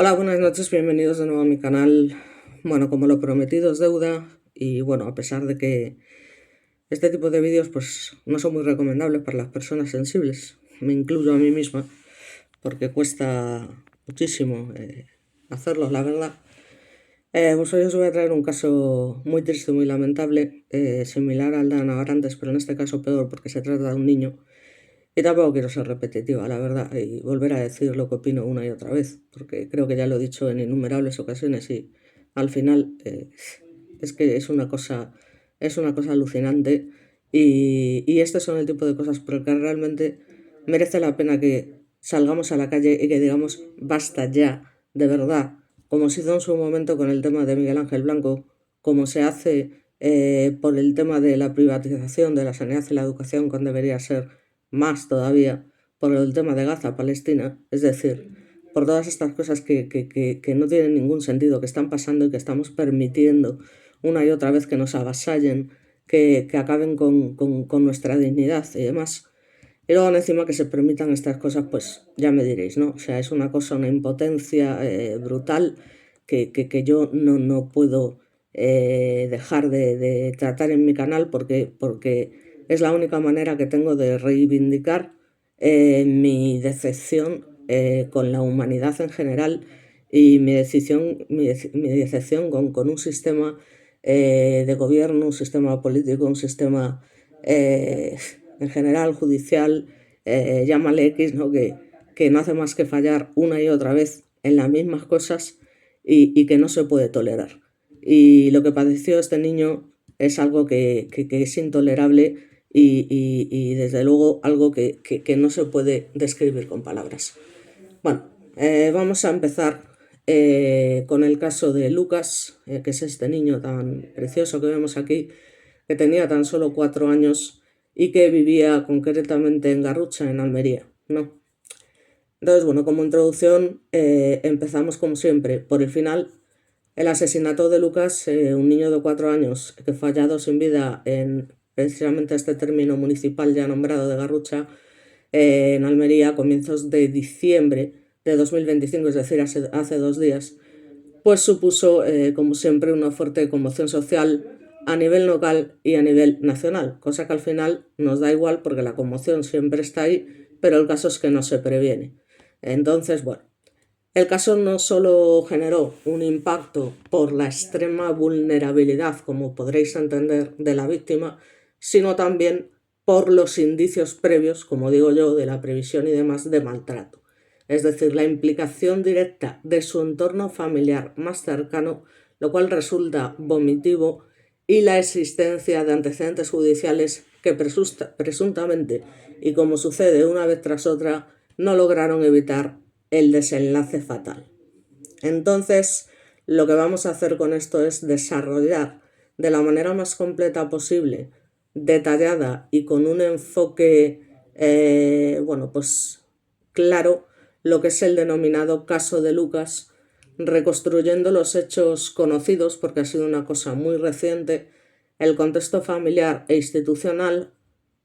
Hola, buenas noches, bienvenidos de nuevo a mi canal. Bueno, como lo prometido es deuda y bueno, a pesar de que este tipo de vídeos pues no son muy recomendables para las personas sensibles, me incluyo a mí misma porque cuesta muchísimo hacerlo, la verdad. Pues hoy os voy a traer un caso muy triste, muy lamentable, similar al de Ana Barantes, pero en este caso peor porque se trata de un niño. Y tampoco quiero ser repetitiva, la verdad, y volver a decir lo que opino una y otra vez, porque creo que ya lo he dicho en innumerables ocasiones y al final es que es una cosa alucinante y estos son el tipo de cosas por el que realmente merece la pena que salgamos a la calle y que digamos basta ya, de verdad, como se hizo en su momento con el tema de Miguel Ángel Blanco, como se hace por el tema de la privatización de la sanidad y la educación, cuando debería ser más todavía por el tema de Gaza, Palestina, es decir, por todas estas cosas que no tienen ningún sentido, que están pasando y que estamos permitiendo una y otra vez que nos avasallen, que acaben con nuestra dignidad y demás. Y luego encima que se permitan estas cosas, pues ya me diréis, ¿no? O sea, es una cosa, una impotencia brutal que yo no puedo dejar de tratar en mi canal porque es la única manera que tengo de reivindicar mi decepción con la humanidad en general y mi decepción con un sistema de gobierno, un sistema político, un sistema eh, en general judicial, llámale X, ¿no? Que no hace más que fallar una y otra vez en las mismas cosas y que no se puede tolerar. Y lo que padeció este niño es algo que es intolerable y desde luego algo que no se puede describir con palabras. Bueno, vamos a empezar con el caso de Lucas, que es este niño tan precioso que vemos aquí, que tenía tan solo 4 años y que vivía concretamente en Garrucha, en Almería, ¿no? Entonces, bueno, como introducción, empezamos como siempre por el final. El asesinato de Lucas, un niño de 4 años que fue hallado sin vida en precisamente este término municipal ya nombrado de Garrucha, en Almería, a comienzos de diciembre de 2025, es decir, hace 2 días, pues supuso, como siempre, una fuerte conmoción social a nivel local y a nivel nacional, cosa que al final nos da igual porque la conmoción siempre está ahí, pero el caso es que no se previene. Entonces, bueno, el caso no solo generó un impacto por la extrema vulnerabilidad, como podréis entender, de la víctima, sino también por los indicios previos, como digo yo, de la previsión y demás de maltrato. Es decir, la implicación directa de su entorno familiar más cercano, lo cual resulta vomitivo, y la existencia de antecedentes judiciales que presuntamente, y como sucede una vez tras otra, no lograron evitar el desenlace fatal. Entonces, lo que vamos a hacer con esto es desarrollar de la manera más completa posible, detallada y con un enfoque, bueno, pues claro, lo que es el denominado caso de Lucas, reconstruyendo los hechos conocidos, porque ha sido una cosa muy reciente, el contexto familiar e institucional,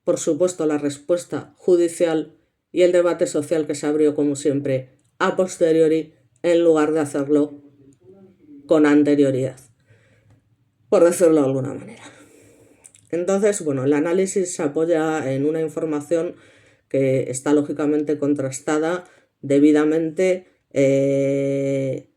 por supuesto la respuesta judicial y el debate social que se abrió, como siempre, a posteriori, en lugar de hacerlo con anterioridad, por decirlo de alguna manera. Entonces, bueno, el análisis se apoya en una información que está lógicamente contrastada debidamente de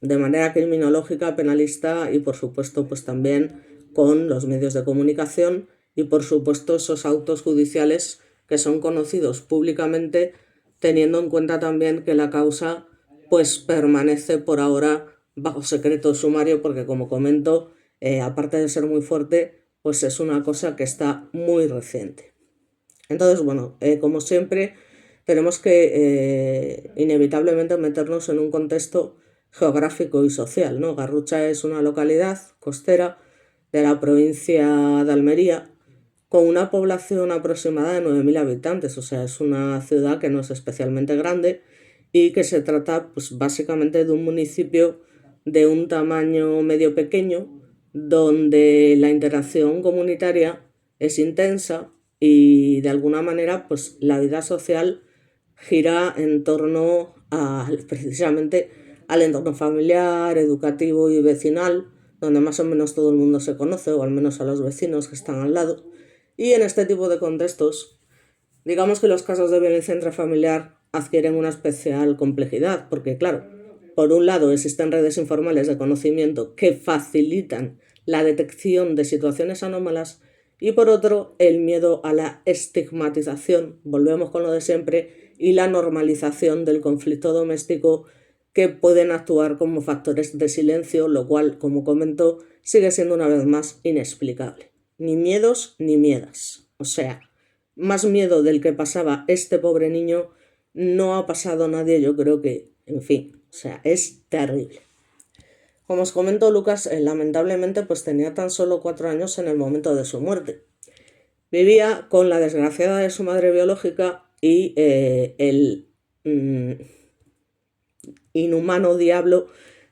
manera criminológica, penalista y por supuesto pues también con los medios de comunicación y por supuesto esos autos judiciales que son conocidos públicamente, teniendo en cuenta también que la causa pues permanece por ahora bajo secreto sumario porque, como comento, aparte de ser muy fuerte, pues es una cosa que está muy reciente. Entonces, bueno, como siempre, tenemos que inevitablemente meternos en un contexto geográfico y social, ¿no? Garrucha es una localidad costera de la provincia de Almería con una población aproximada de 9.000 habitantes, o sea, es una ciudad que no es especialmente grande y que se trata pues básicamente de un municipio de un tamaño medio pequeño donde la interacción comunitaria es intensa y de alguna manera pues la vida social gira en torno precisamente al entorno familiar, educativo y vecinal, donde más o menos todo el mundo se conoce, o al menos a los vecinos que están al lado. Y en este tipo de contextos, digamos que los casos de violencia intrafamiliar adquieren una especial complejidad, porque claro, por un lado existen redes informales de conocimiento que facilitan la detección de situaciones anómalas y por otro el miedo a la estigmatización, volvemos con lo de siempre, y la normalización del conflicto doméstico, que pueden actuar como factores de silencio, lo cual, como comento, sigue siendo una vez más inexplicable. Ni miedos ni miedas. O sea, más miedo del que pasaba este pobre niño no ha pasado nadie, yo creo que, en fin, o sea, es terrible. Como os comento, Lucas lamentablemente pues tenía tan solo 4 años en el momento de su muerte. Vivía con la desgraciada de su madre biológica y el inhumano diablo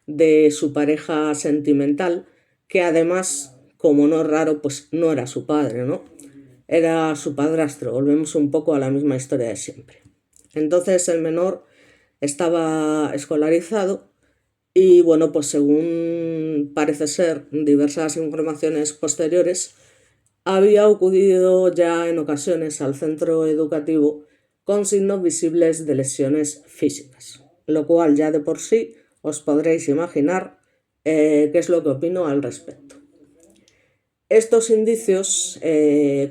de su pareja sentimental, que además, como no es raro, pues no era su padre, ¿no? Era su padrastro. Volvemos un poco a la misma historia de siempre. Entonces el menor estaba escolarizado y bueno, pues según parece ser diversas informaciones posteriores, había acudido ya en ocasiones al centro educativo con signos visibles de lesiones físicas, lo cual ya de por sí os podréis imaginar qué es lo que opino al respecto. Estos indicios,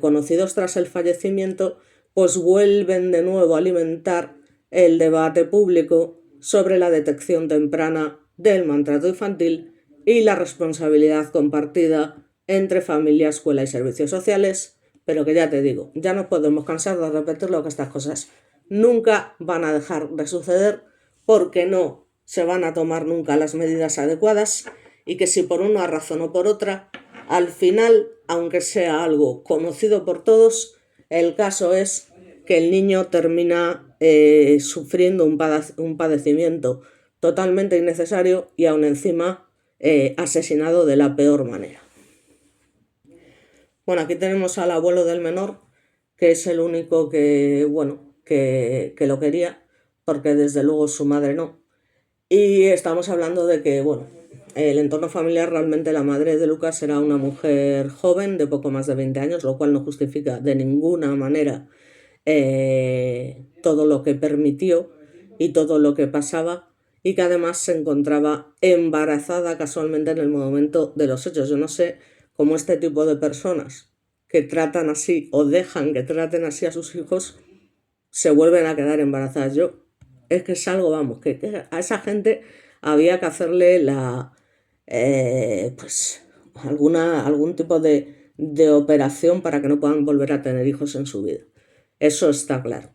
conocidos tras el fallecimiento, pues vuelven de nuevo a alimentar el debate público sobre la detección temprana del maltrato infantil y la responsabilidad compartida entre familia, escuela y servicios sociales, pero que ya te digo, ya no podemos cansar de repetirlo, que estas cosas nunca van a dejar de suceder porque no se van a tomar nunca las medidas adecuadas y que si por una razón o por otra, al final, aunque sea algo conocido por todos, el caso es que el niño termina sufriendo un padecimiento totalmente innecesario y aún encima asesinado de la peor manera. Bueno, aquí tenemos al abuelo del menor, que es el único que, bueno, que lo quería, porque desde luego su madre no. Y estamos hablando de que, bueno, el entorno familiar, realmente la madre de Lucas era una mujer joven de poco más de 20 años, lo cual no justifica de ninguna manera todo lo que permitió y todo lo que pasaba, y que además se encontraba embarazada casualmente en el momento de los hechos. Yo no sé cómo este tipo de personas que tratan así o dejan que traten así a sus hijos se vuelven a quedar embarazadas. Yo es que es algo, vamos, que a esa gente había que hacerle pues algún tipo de operación para que no puedan volver a tener hijos en su vida. Eso está claro.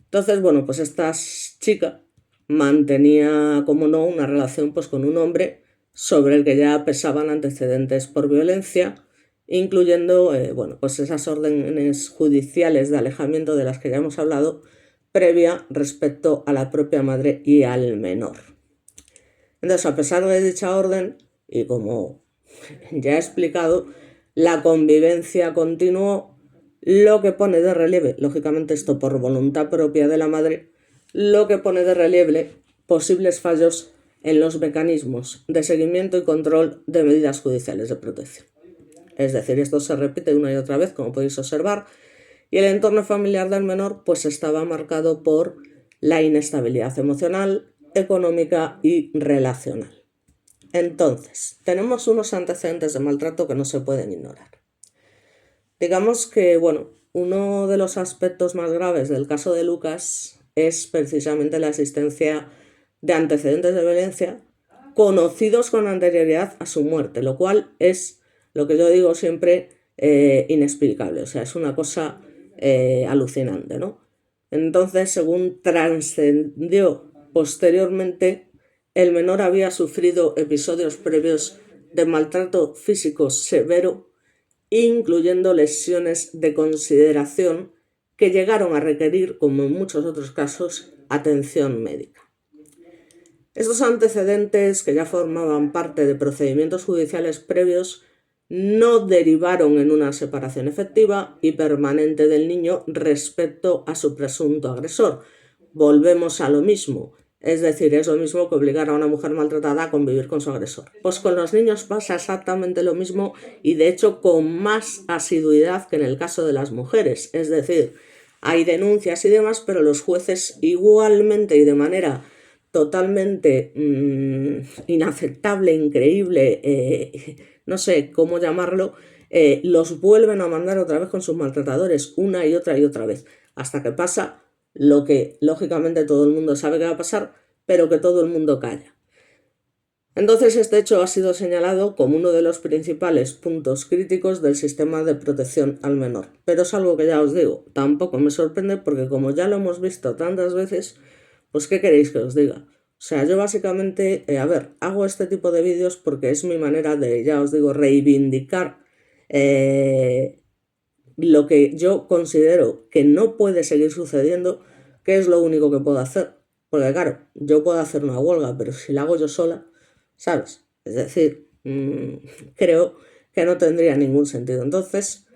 Entonces, bueno, pues esta chica mantenía, como no, una relación pues con un hombre sobre el que ya pesaban antecedentes por violencia, incluyendo bueno, pues esas órdenes judiciales de alejamiento de las que ya hemos hablado, previa respecto a la propia madre y al menor. Entonces, a pesar de dicha orden, y como ya he explicado, la convivencia continuó, lo que pone de relieve, lógicamente esto por voluntad propia de la madre, lo que pone de relieve posibles fallos en los mecanismos de seguimiento y control de medidas judiciales de protección. Es decir, esto se repite una y otra vez, como podéis observar, y el entorno familiar del menor pues estaba marcado por la inestabilidad emocional, económica y relacional. Entonces, tenemos unos antecedentes de maltrato que no se pueden ignorar. Digamos que, bueno, uno de los aspectos más graves del caso de Lucas es precisamente la existencia de antecedentes de violencia conocidos con anterioridad a su muerte, lo cual es, lo que yo digo siempre, inexplicable. O sea, es una cosa alucinante, ¿no? Entonces, según trascendió posteriormente, el menor había sufrido episodios previos de maltrato físico severo, incluyendo lesiones de consideración que llegaron a requerir, como en muchos otros casos, atención médica. Estos antecedentes, que ya formaban parte de procedimientos judiciales previos, no derivaron en una separación efectiva y permanente del niño respecto a su presunto agresor. volvemos a lo mismo. Es decir, es lo mismo que obligar a una mujer maltratada a convivir con su agresor. Pues con los niños pasa exactamente lo mismo y de hecho con más asiduidad que en el caso de las mujeres. Es decir, hay denuncias y demás, pero los jueces igualmente y de manera totalmente inaceptable, increíble, no sé cómo llamarlo, los vuelven a mandar otra vez con sus maltratadores una y otra vez, hasta que pasa lo que lógicamente todo el mundo sabe que va a pasar, pero que todo el mundo calla. Entonces este hecho ha sido señalado como uno de los principales puntos críticos del sistema de protección al menor. Pero es algo que ya os digo, tampoco me sorprende porque como ya lo hemos visto tantas veces, pues ¿qué queréis que os diga? O sea, yo básicamente, hago este tipo de vídeos porque es mi manera de, ya os digo, reivindicar lo que yo considero que no puede seguir sucediendo, que es lo único que puedo hacer. Porque claro, yo puedo hacer una huelga, pero si la hago yo sola, ¿sabes? Es decir, creo que no tendría ningún sentido. Entonces,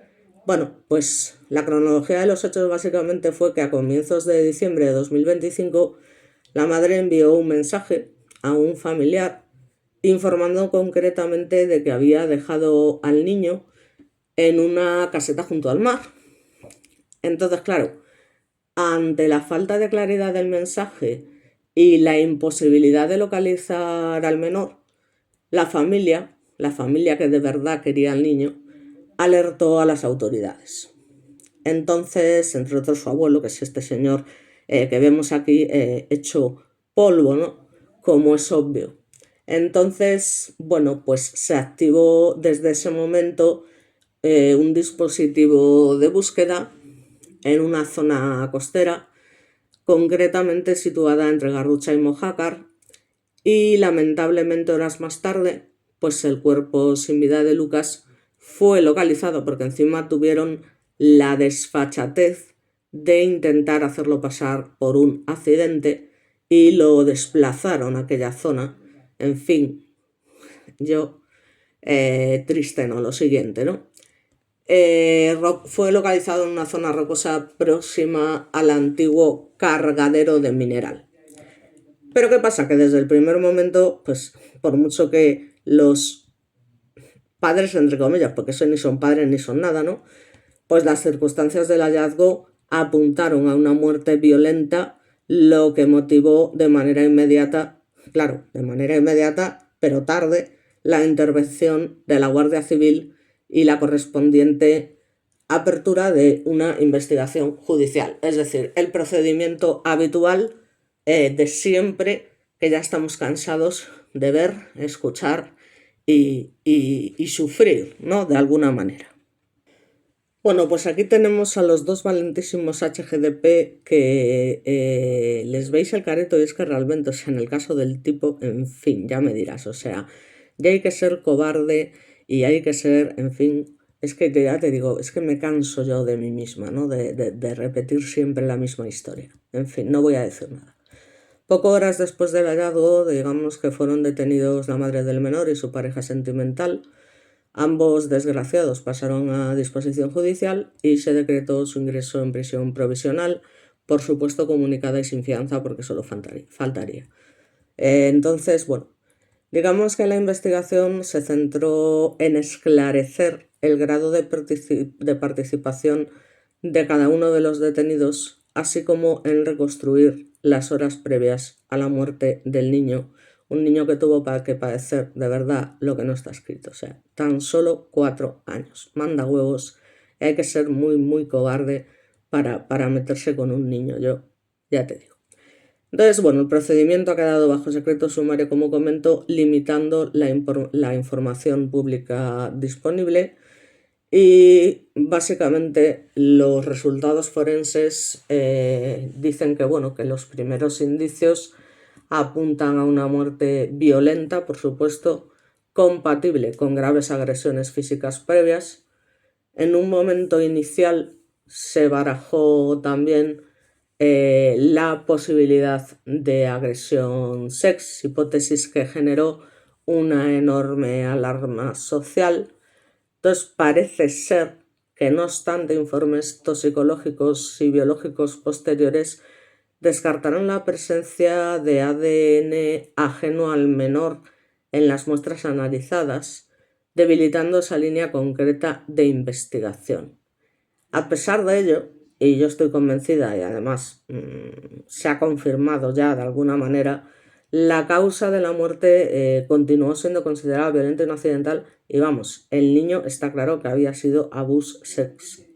bueno, pues la cronología de los hechos básicamente fue que a comienzos de diciembre de 2025 la madre envió un mensaje a un familiar informando concretamente de que había dejado al niño en una caseta junto al mar. Entonces, claro, ante la falta de claridad del mensaje y la imposibilidad de localizar al menor, la familia que de verdad quería al niño, alertó a las autoridades. Entonces, entre otros, su abuelo, que es este señor que vemos aquí hecho polvo, ¿no? Como es obvio. Entonces, bueno, pues se activó desde ese momento un dispositivo de búsqueda en una zona costera, concretamente situada entre Garrucha y Mojácar, y lamentablemente horas más tarde, pues el cuerpo sin vida de Lucas fue localizado porque encima tuvieron la desfachatez de intentar hacerlo pasar por un accidente y lo desplazaron a aquella zona. En fin, yo triste, ¿no? Lo siguiente, ¿no? Fue localizado en una zona rocosa próxima al antiguo cargadero de mineral. Pero ¿qué pasa? Que desde el primer momento, pues por mucho que los padres, entre comillas, porque eso ni son padres ni son nada, ¿no? Pues las circunstancias del hallazgo apuntaron a una muerte violenta, lo que motivó de manera inmediata, pero tarde, la intervención de la Guardia Civil y la correspondiente apertura de una investigación judicial. Es decir, el procedimiento habitual de siempre, que ya estamos cansados de ver, escuchar y sufrir, ¿no? De alguna manera. Bueno, pues aquí tenemos a los dos valentísimos HGDP que les veis el careto y es que realmente, o sea, en el caso del tipo, en fin, ya me dirás, o sea, ya hay que ser cobarde y hay que ser, en fin, es que ya te digo, es que me canso yo de mí misma, ¿no? De repetir siempre la misma historia. En fin, no voy a decir nada. Pocas horas después del hallazgo, digamos que fueron detenidos la madre del menor y su pareja sentimental. Ambos desgraciados pasaron a disposición judicial y se decretó su ingreso en prisión provisional, por supuesto comunicada y sin fianza porque solo faltaría. Entonces, bueno, digamos que la investigación se centró en esclarecer el grado de participación de cada uno de los detenidos, así como en reconstruir las horas previas a la muerte del niño, un niño que tuvo que padecer de verdad lo que no está escrito, o sea, tan solo 4 años. Manda huevos, y hay que ser muy, muy cobarde para meterse con un niño, yo ya te digo. Entonces, bueno, el procedimiento ha quedado bajo secreto sumario, como comento, limitando la información pública disponible y básicamente los resultados forenses dicen que, bueno, que los primeros indicios apuntan a una muerte violenta, por supuesto, compatible con graves agresiones físicas previas. En un momento inicial se barajó también la posibilidad de agresión sex, hipótesis que generó una enorme alarma social. Entonces parece ser que no obstante informes toxicológicos y biológicos posteriores descartaron la presencia de ADN ajeno al menor en las muestras analizadas, debilitando esa línea concreta de investigación. A pesar de ello, y yo estoy convencida, y además se ha confirmado ya de alguna manera, la causa de la muerte continuó siendo considerada violenta y no accidental, y vamos, el niño está claro que había sido abuse sex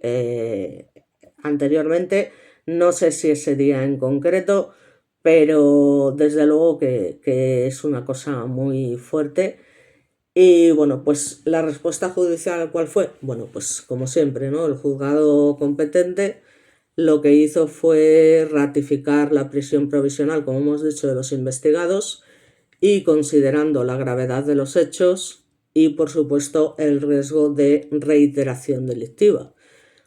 anteriormente, no sé si ese día en concreto, pero desde luego que es una cosa muy fuerte. Y bueno, pues la respuesta judicial, ¿cuál fue? Bueno, pues como siempre, ¿no? El juzgado competente lo que hizo fue ratificar la prisión provisional, como hemos dicho, de los investigados y considerando la gravedad de los hechos y, por supuesto, el riesgo de reiteración delictiva.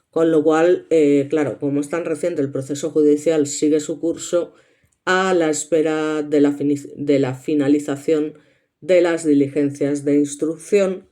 Con lo cual, claro, como es tan reciente, el proceso judicial sigue su curso a la espera de la finalización de las diligencias de instrucción,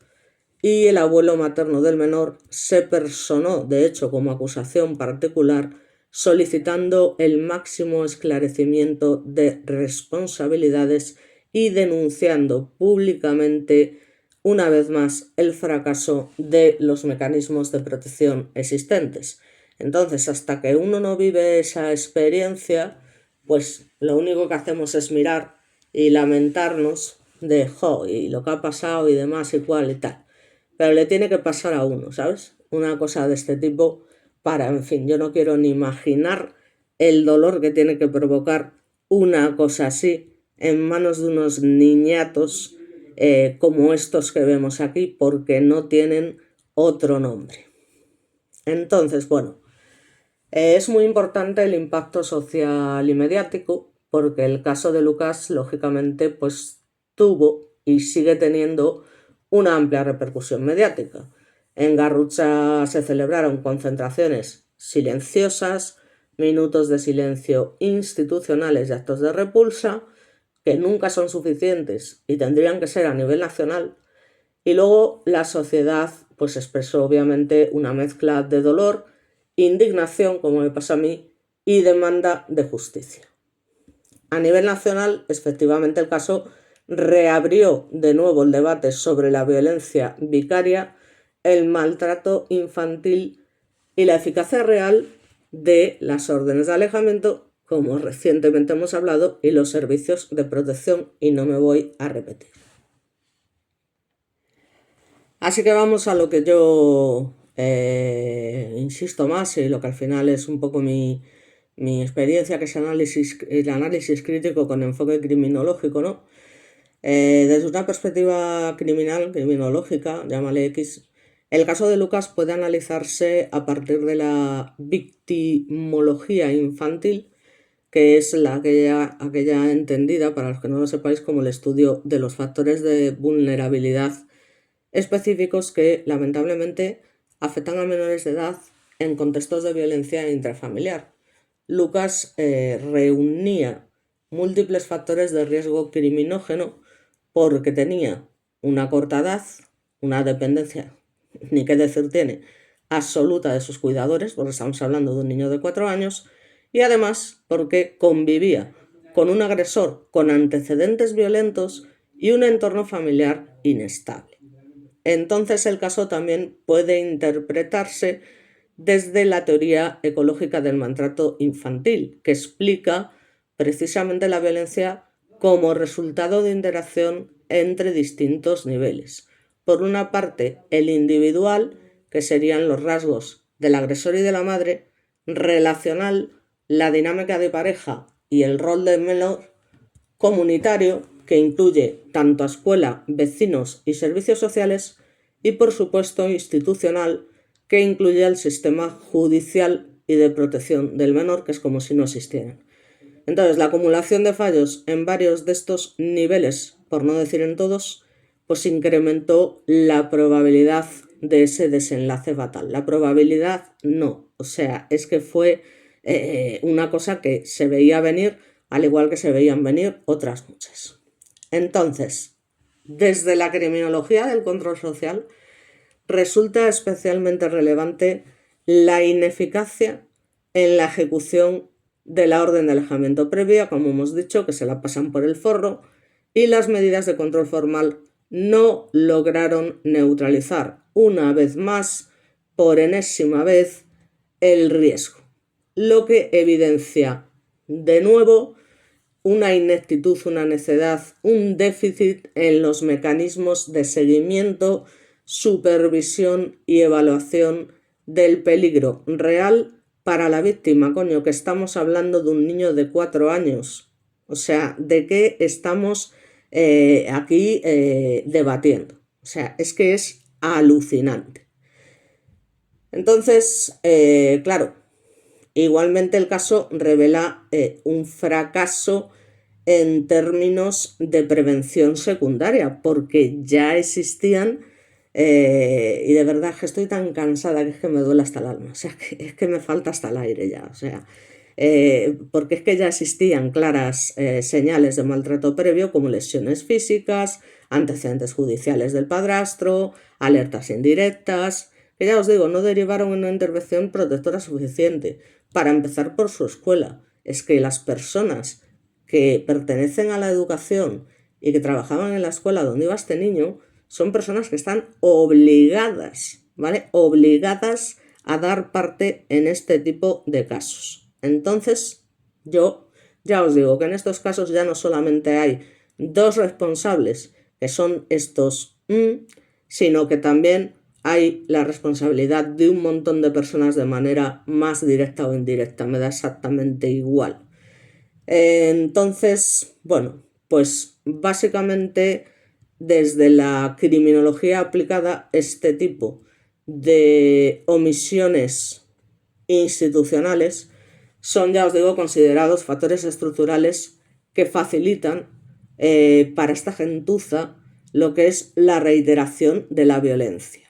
y el abuelo materno del menor se personó, de hecho, como acusación particular, solicitando el máximo esclarecimiento de responsabilidades y denunciando públicamente una vez más el fracaso de los mecanismos de protección existentes. Entonces, hasta que uno no vive esa experiencia, pues lo único que hacemos es mirar y lamentarnos de y lo que ha pasado y demás y cual y tal. Pero le tiene que pasar a uno, ¿sabes? Una cosa de este tipo para, en fin, yo no quiero ni imaginar el dolor que tiene que provocar una cosa así en manos de unos niñatos como estos que vemos aquí, porque no tienen otro nombre. Entonces, bueno, es muy importante el impacto social y mediático, porque el caso de Lucas, lógicamente, pues tuvo y sigue teniendo una amplia repercusión mediática. En Garrucha se celebraron concentraciones silenciosas, minutos de silencio institucionales y actos de repulsa, que nunca son suficientes y tendrían que ser a nivel nacional. Y luego la sociedad pues expresó obviamente una mezcla de dolor, indignación, como me pasa a mí, y demanda de justicia. A nivel nacional, efectivamente, el caso reabrió de nuevo el debate sobre la violencia vicaria, el maltrato infantil y la eficacia real de las órdenes de alejamiento, como recientemente hemos hablado, y los servicios de protección, y no me voy a repetir. Así que vamos a lo que yo insisto más y lo que al final es un poco mi experiencia, que es el análisis crítico con enfoque criminológico, ¿no? Desde una perspectiva criminológica, llámale X, el caso de Lucas puede analizarse a partir de la victimología infantil, que es aquella entendida, para los que no lo sepáis, como el estudio de los factores de vulnerabilidad específicos que lamentablemente afectan a menores de edad en contextos de violencia intrafamiliar. Lucas reunía múltiples factores de riesgo criminógeno porque tenía una corta edad, una dependencia, ni qué decir tiene, absoluta de sus cuidadores, porque estamos hablando de un niño de 4 años, y además porque convivía con un agresor con antecedentes violentos y un entorno familiar inestable. Entonces el caso también puede interpretarse desde la teoría ecológica del maltrato infantil, que explica precisamente la violencia como resultado de interacción entre distintos niveles. Por una parte, el individual, que serían los rasgos del agresor y de la madre; relacional, la dinámica de pareja y el rol del menor; comunitario, que incluye tanto a escuela, vecinos y servicios sociales; y por supuesto institucional, que incluye al sistema judicial y de protección del menor, que es como si no existieran. Entonces, la acumulación de fallos en varios de estos niveles, por no decir en todos, pues incrementó la probabilidad de ese desenlace fatal. La probabilidad no, o sea, es que fue una cosa que se veía venir, al igual que se veían venir otras muchas. Entonces, desde la criminología del control social, resulta especialmente relevante la ineficacia en la ejecución de la orden de alejamiento previa, como hemos dicho, que se la pasan por el forro, y las medidas de control formal no lograron neutralizar una vez más, por enésima vez, el riesgo, lo que evidencia de nuevo una ineptitud, una necedad, un déficit en los mecanismos de seguimiento, supervisión y evaluación del peligro real para la víctima. Coño, que estamos hablando de un niño de 4 años. O sea, ¿de qué estamos aquí debatiendo? O sea, es que es alucinante. Entonces, claro, igualmente el caso revela un fracaso en términos de prevención secundaria, porque ya existían, y de verdad que estoy tan cansada que es que me duele hasta el alma, o sea, es que me falta hasta el aire ya, o sea, porque es que ya existían claras señales de maltrato previo como lesiones físicas, antecedentes judiciales del padrastro, alertas indirectas, que ya os digo, no derivaron en una intervención protectora suficiente. Para empezar por su escuela, es que las personas que pertenecen a la educación y que trabajaban en la escuela donde iba este niño son personas que están obligadas, ¿vale? Obligadas a dar parte en este tipo de casos. Entonces, yo ya os digo que en estos casos ya no solamente hay dos responsables, que son estos, sino que también hay la responsabilidad de un montón de personas de manera más directa o indirecta, me da exactamente igual. Entonces, bueno, pues básicamente desde la criminología aplicada, este tipo de omisiones institucionales son, ya os digo, considerados factores estructurales que facilitan para esta gentuza lo que es la reiteración de la violencia.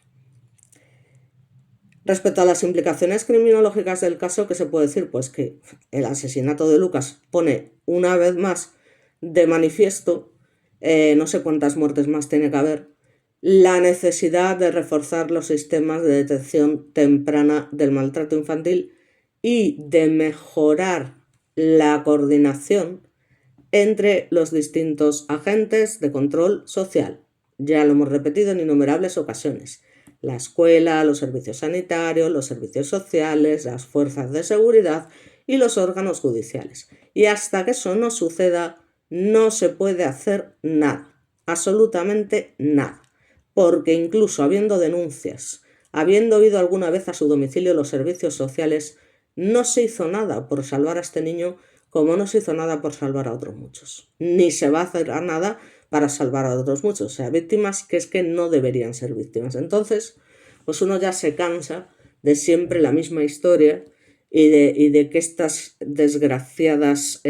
Respecto a las implicaciones criminológicas del caso, ¿qué se puede decir? Pues que el asesinato de Lucas pone una vez más de manifiesto, no sé cuántas muertes más tiene que haber, la necesidad de reforzar los sistemas de detección temprana del maltrato infantil y de mejorar la coordinación entre los distintos agentes de control social. Ya lo hemos repetido en innumerables ocasiones. La escuela, los servicios sanitarios, los servicios sociales, las fuerzas de seguridad y los órganos judiciales. Y hasta que eso no suceda, no se puede hacer nada, absolutamente nada. Porque incluso habiendo denuncias, habiendo ido alguna vez a su domicilio los servicios sociales, no se hizo nada por salvar a este niño, como no se hizo nada por salvar a otros muchos. Ni se va a hacer nada para salvar a otros muchos, o sea, víctimas que es que no deberían ser víctimas. Entonces, pues uno ya se cansa de siempre la misma historia y de que estas desgraciadas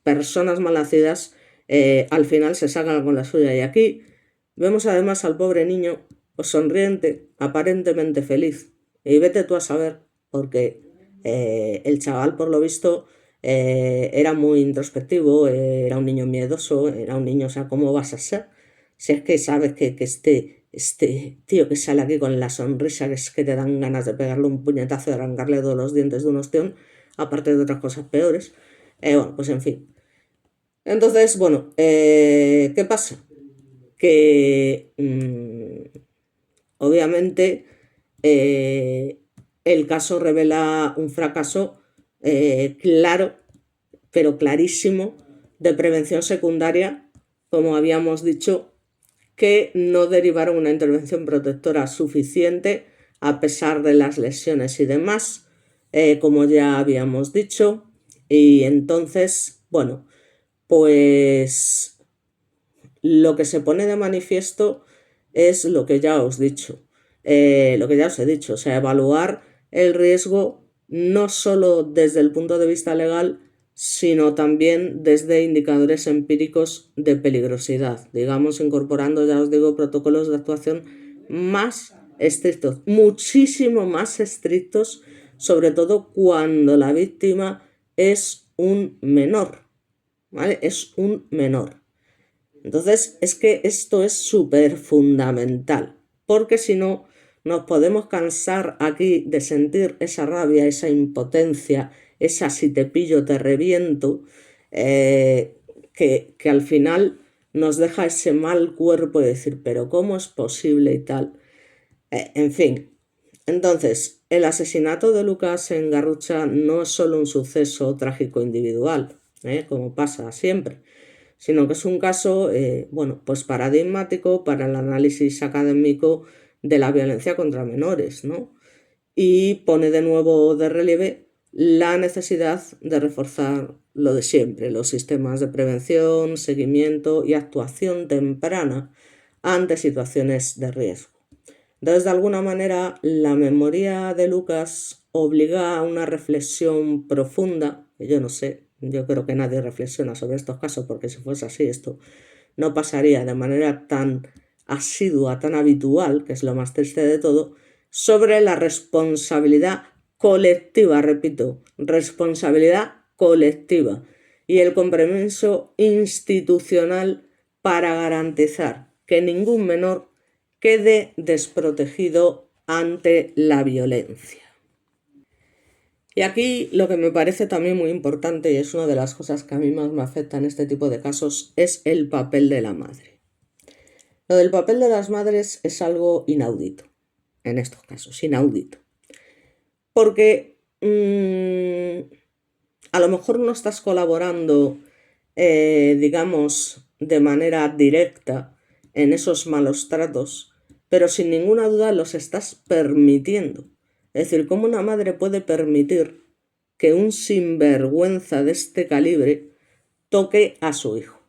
personas malnacidas al final se sacan con la suya. Y aquí vemos además al pobre niño sonriente, aparentemente feliz. Y vete tú a saber, porque el chaval, por lo visto, era muy introspectivo, era un niño miedoso, era un niño, o sea, ¿cómo vas a ser? Si es que sabes que este tío que sale aquí con la sonrisa, que es que te dan ganas de pegarle un puñetazo y arrancarle todos los dientes de un ostión, aparte de otras cosas peores. Bueno, pues en fin. Entonces, bueno, ¿qué pasa? Que obviamente el caso revela un fracaso claro, pero clarísimo, de prevención secundaria, como habíamos dicho, que no derivaron una intervención protectora suficiente a pesar de las lesiones y demás, como ya habíamos dicho. Y entonces, bueno, pues lo que se pone de manifiesto es lo que ya os he dicho, o sea, evaluar el riesgo no solo desde el punto de vista legal, sino también desde indicadores empíricos de peligrosidad, digamos, incorporando, ya os digo, protocolos de actuación más estrictos, muchísimo más estrictos, sobre todo cuando la víctima es un menor, ¿vale? Es un menor. Entonces, es que esto es súper fundamental, porque si no, nos podemos cansar aquí de sentir esa rabia, esa impotencia, esa si te pillo te reviento, que al final nos deja ese mal cuerpo de decir, pero ¿cómo es posible y tal? En fin, entonces, el asesinato de Lucas en Garrucha no es solo un suceso trágico individual, como pasa siempre, sino que es un caso, bueno, pues paradigmático para el análisis académico de la violencia contra menores, ¿no? Y pone de nuevo de relieve la necesidad de reforzar lo de siempre, los sistemas de prevención, seguimiento y actuación temprana ante situaciones de riesgo. Entonces, de alguna manera, la memoria de Lucas obliga a una reflexión profunda, que yo no sé, yo creo que nadie reflexiona sobre estos casos, porque si fuese así, esto no pasaría de manera tan asidua, tan habitual, que es lo más triste de todo, sobre la responsabilidad colectiva, repito, responsabilidad colectiva y el compromiso institucional para garantizar que ningún menor quede desprotegido ante la violencia. Y aquí lo que me parece también muy importante, y es una de las cosas que a mí más me afecta en este tipo de casos, es el papel de la madre. Lo del papel de las madres es algo inaudito, en estos casos, inaudito. Porque a lo mejor no estás colaborando, digamos, de manera directa en esos malos tratos, pero sin ninguna duda los estás permitiendo. Es decir, ¿cómo una madre puede permitir que un sinvergüenza de este calibre toque a su hijo?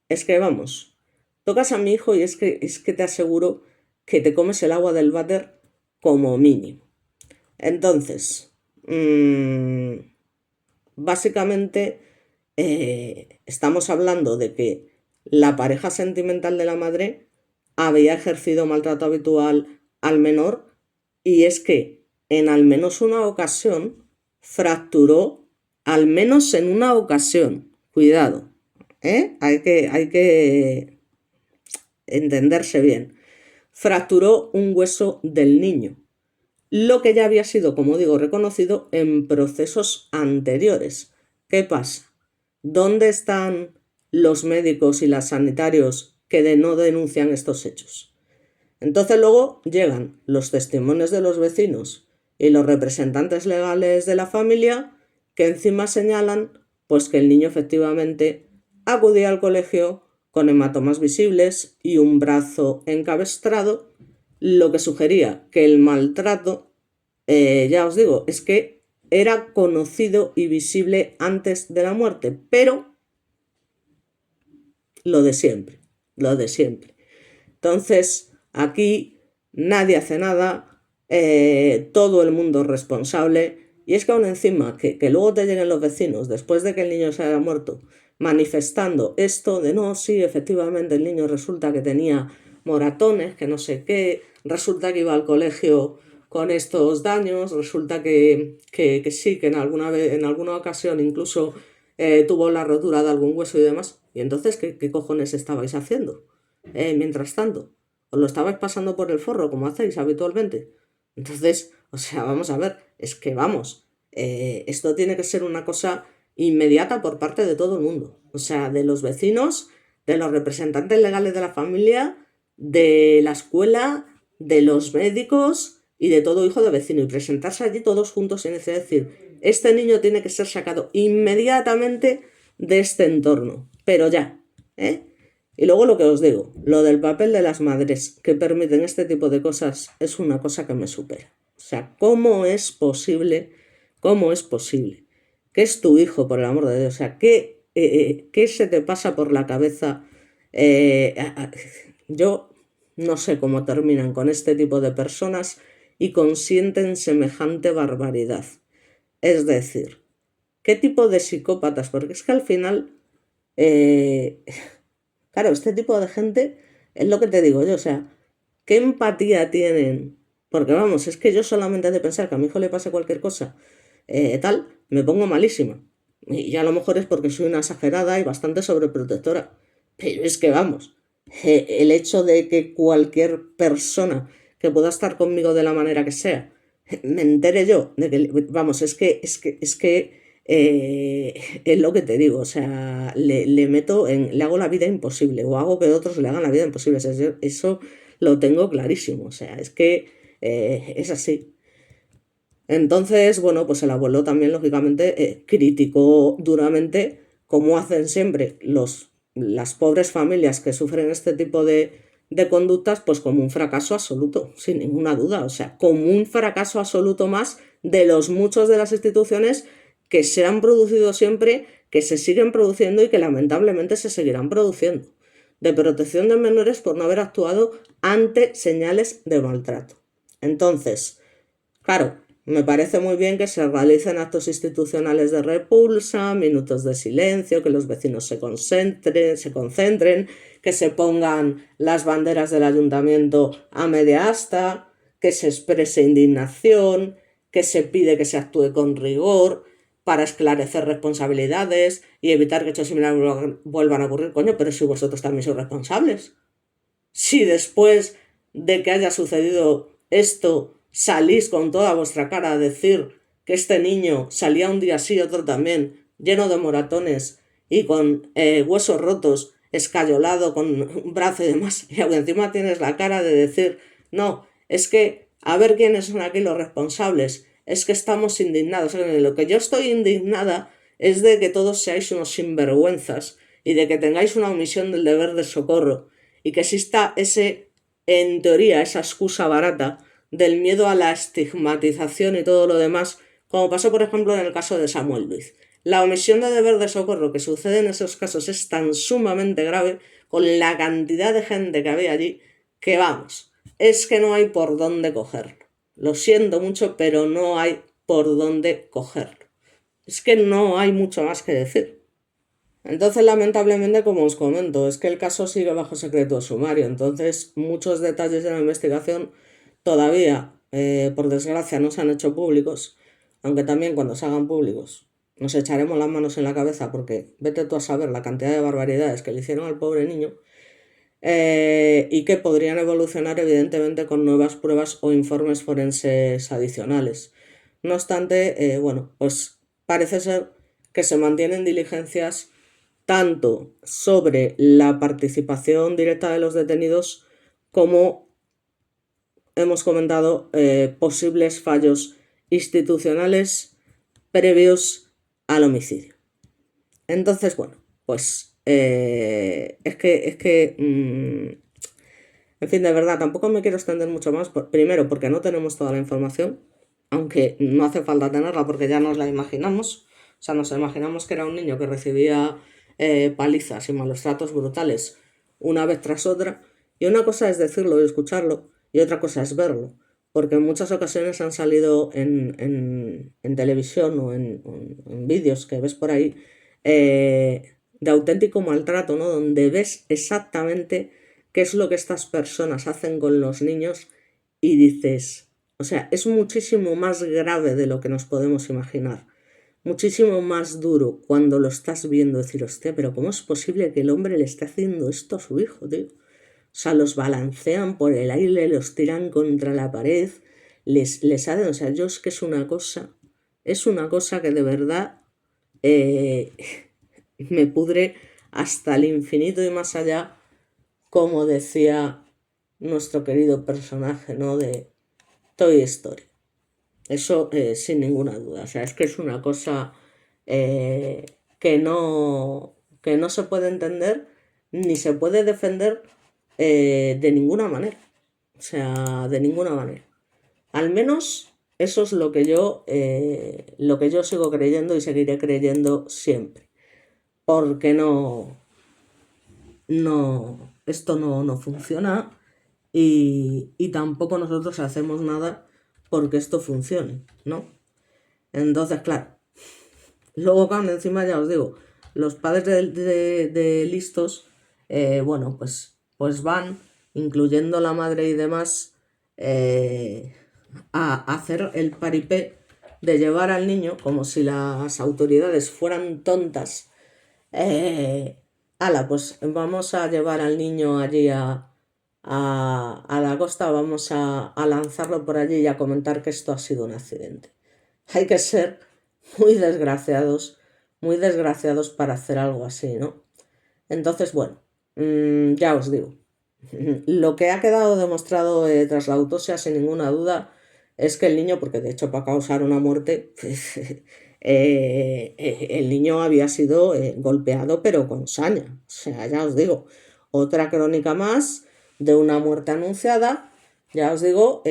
Es que, vamos, tocas a mi hijo y es que te aseguro que te comes el agua del váter como mínimo. Entonces, básicamente estamos hablando de que la pareja sentimental de la madre había ejercido maltrato habitual al menor, y es que en al menos una ocasión fracturó, al menos en una ocasión, cuidado, hay que entenderse bien, fracturó un hueso del niño, lo que ya había sido, como digo, reconocido en procesos anteriores. ¿Qué pasa? ¿Dónde están los médicos y los sanitarios que no denuncian estos hechos? Entonces luego llegan los testimonios de los vecinos y los representantes legales de la familia, que encima señalan pues que el niño efectivamente acudía al colegio con hematomas visibles y un brazo encabestrado, lo que sugería que el maltrato, ya os digo, es que era conocido y visible antes de la muerte, pero lo de siempre, lo de siempre. Entonces, aquí nadie hace nada, todo el mundo es responsable, y es que aún encima que luego te lleguen los vecinos después de que el niño se haya muerto manifestando esto de no, sí, efectivamente el niño resulta que tenía moratones, que no sé qué, resulta que iba al colegio con estos daños, resulta que sí, que en alguna ocasión incluso tuvo la rotura de algún hueso y demás. Y entonces, ¿qué cojones estabais haciendo? Mientras tanto, os lo estabais pasando por el forro como hacéis habitualmente. Entonces, o sea, vamos a ver, es que vamos, esto tiene que ser una cosa inmediata por parte de todo el mundo. O sea, de los vecinos, de los representantes legales de la familia, de la escuela, de los médicos y de todo hijo de vecino. Y presentarse allí todos juntos en ese decir, este niño tiene que ser sacado inmediatamente de este entorno. Pero ya, ¿eh? Y luego lo que os digo, lo del papel de las madres que permiten este tipo de cosas es una cosa que me supera. O sea, ¿cómo es posible? ¿Cómo es posible? ¿Qué es tu hijo, por el amor de Dios? O sea, ¿qué se te pasa por la cabeza? Yo no sé cómo terminan con este tipo de personas y consienten semejante barbaridad. Es decir, ¿qué tipo de psicópatas? Porque es que al final, claro, este tipo de gente es lo que te digo yo, o sea, ¿qué empatía tienen? Porque vamos, es que yo solamente de pensar que a mi hijo le pase cualquier cosa, tal, me pongo malísima. Y a lo mejor es porque soy una exagerada y bastante sobreprotectora. Pero es que vamos, el hecho de que cualquier persona que pueda estar conmigo de la manera que sea, me entere yo de que, vamos, es que es lo que te digo, o sea, le hago la vida imposible o hago que otros le hagan la vida imposible. O sea, eso lo tengo clarísimo, o sea, es que es así. Entonces, bueno, pues el abuelo también, lógicamente, criticó duramente cómo hacen siempre las pobres familias que sufren este tipo de conductas, pues como un fracaso absoluto, sin ninguna duda. O sea, como un fracaso absoluto más de los muchos de las instituciones que se han producido siempre, que se siguen produciendo y que lamentablemente se seguirán produciendo. De protección de menores por no haber actuado ante señales de maltrato. Entonces, claro, me parece muy bien que se realicen actos institucionales de repulsa, minutos de silencio, que los vecinos se concentren, que se pongan las banderas del ayuntamiento a media asta, que se exprese indignación, que se pide que se actúe con rigor para esclarecer responsabilidades y evitar que hechos similares vuelvan a ocurrir. Coño, pero si vosotros también sois responsables. Si después de que haya sucedido esto salís con toda vuestra cara a decir que este niño salía un día sí, otro también, lleno de moratones y con huesos rotos, escayolado, con un brazo y demás, y aún encima tienes la cara de decir, no, es que a ver quiénes son aquí los responsables, es que estamos indignados. Lo que yo estoy indignada es de que todos seáis unos sinvergüenzas y de que tengáis una omisión del deber de socorro y que exista en teoría, esa excusa barata del miedo a la estigmatización y todo lo demás, como pasó por ejemplo en el caso de Samuel Luis. La omisión de deber de socorro que sucede en esos casos es tan sumamente grave con la cantidad de gente que había allí que vamos, es que no hay por dónde cogerlo. Lo siento mucho, pero no hay por dónde cogerlo. Es que no hay mucho más que decir. Entonces, lamentablemente, como os comento, es que el caso sigue bajo secreto sumario. Entonces, muchos detalles de la investigación todavía, por desgracia, no se han hecho públicos, aunque también cuando se hagan públicos nos echaremos las manos en la cabeza porque vete tú a saber la cantidad de barbaridades que le hicieron al pobre niño y que podrían evolucionar evidentemente con nuevas pruebas o informes forenses adicionales. No obstante, bueno, pues parece ser que se mantienen diligencias tanto sobre la participación directa de los detenidos como hemos comentado posibles fallos institucionales previos al homicidio. Entonces, bueno, pues en fin, de verdad, tampoco me quiero extender mucho más, primero porque no tenemos toda la información, aunque no hace falta tenerla porque ya nos la imaginamos. O sea, nos imaginamos que era un niño que recibía palizas y malos tratos brutales una vez tras otra. Y una cosa es decirlo y escucharlo, y otra cosa es verlo. Porque en muchas ocasiones han salido en televisión o en vídeos que ves por ahí de auténtico maltrato, ¿no? Donde ves exactamente qué es lo que estas personas hacen con los niños y dices, o sea, es muchísimo más grave de lo que nos podemos imaginar. Muchísimo más duro cuando lo estás viendo decir, hostia, pero ¿cómo es posible que el hombre le esté haciendo esto a su hijo, tío? O sea, los balancean por el aire, los tiran contra la pared, les hacen, o sea, yo es que es una cosa que de verdad eh, me pudre hasta el infinito y más allá, como decía nuestro querido personaje, ¿no? De Toy Story. Eso sin ninguna duda. O sea, es que es una cosa eh, que no se puede entender ni se puede defender de ninguna manera. O sea, de ninguna manera. Al menos eso es lo que yo sigo creyendo y seguiré creyendo siempre. Porque esto no funciona y tampoco nosotros hacemos nada porque esto funcione, ¿no? Entonces, claro, luego cuando encima ya os digo, los padres de listos, bueno, pues van, incluyendo la madre y demás, a hacer el paripé de llevar al niño como si las autoridades fueran tontas. Pues vamos a llevar al niño allí a la costa, vamos a lanzarlo por allí y a comentar que esto ha sido un accidente. Hay que ser muy desgraciados para hacer algo así, ¿no? Entonces, bueno, ya os digo, lo que ha quedado demostrado tras la autopsia, sin ninguna duda, es que el niño, porque de hecho para causar una muerte, el niño había sido golpeado pero con saña. O sea, ya os digo, otra crónica más de una muerte anunciada, ya os digo,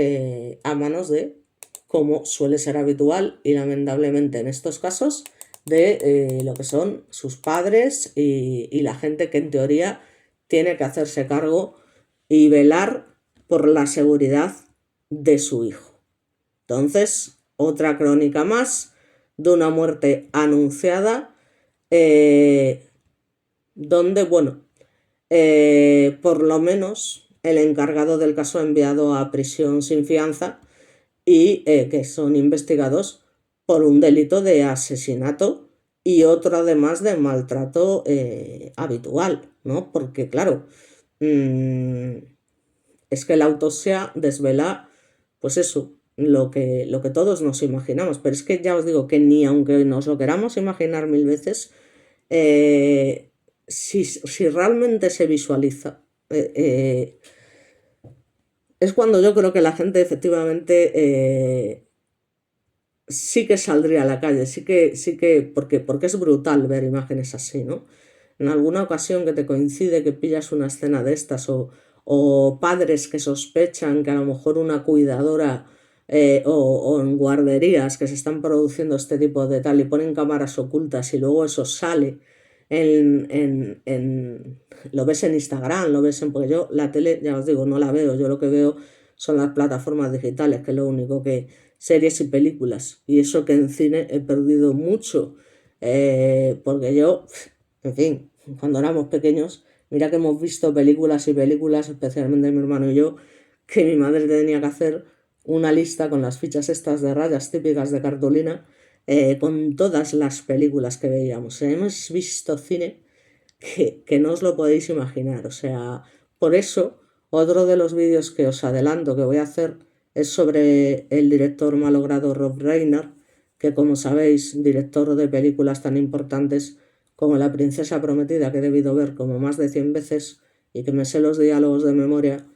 a manos de, como suele ser habitual y lamentablemente en estos casos, de lo que son sus padres y la gente que en teoría tiene que hacerse cargo y velar por la seguridad de su hijo. Entonces, otra crónica más de una muerte anunciada, donde, bueno, por lo menos el encargado del caso ha enviado a prisión sin fianza y que son investigados por un delito de asesinato y otro además de maltrato habitual, ¿no? Porque claro, es que la autopsia desvela, pues eso, lo que todos nos imaginamos, pero es que ya os digo que ni aunque nos lo queramos imaginar mil veces, si realmente se visualiza, es cuando yo creo que la gente efectivamente sí que saldría a la calle, porque es brutal ver imágenes así, ¿no? En alguna ocasión que te coincide que pillas una escena de estas o padres que sospechan que a lo mejor una cuidadora o en guarderías que se están produciendo este tipo de tal y ponen cámaras ocultas y luego eso sale lo ves en Instagram, lo ves en... Porque yo la tele, ya os digo, no la veo, yo lo que veo son las plataformas digitales, que es lo único que series y películas. Y eso que en cine he perdido mucho, porque yo, en fin, cuando éramos pequeños, mira que hemos visto películas y películas, especialmente mi hermano y yo, que mi madre tenía que hacer una lista con las fichas estas de rayas típicas de cartulina, con todas las películas que veíamos. Hemos visto cine que no os lo podéis imaginar. O sea, por eso, otro de los vídeos que os adelanto que voy a hacer es sobre el director malogrado Rob Reiner, que como sabéis, director de películas tan importantes como La princesa prometida, que he debido ver como más de 100 veces y que me sé los diálogos de memoria,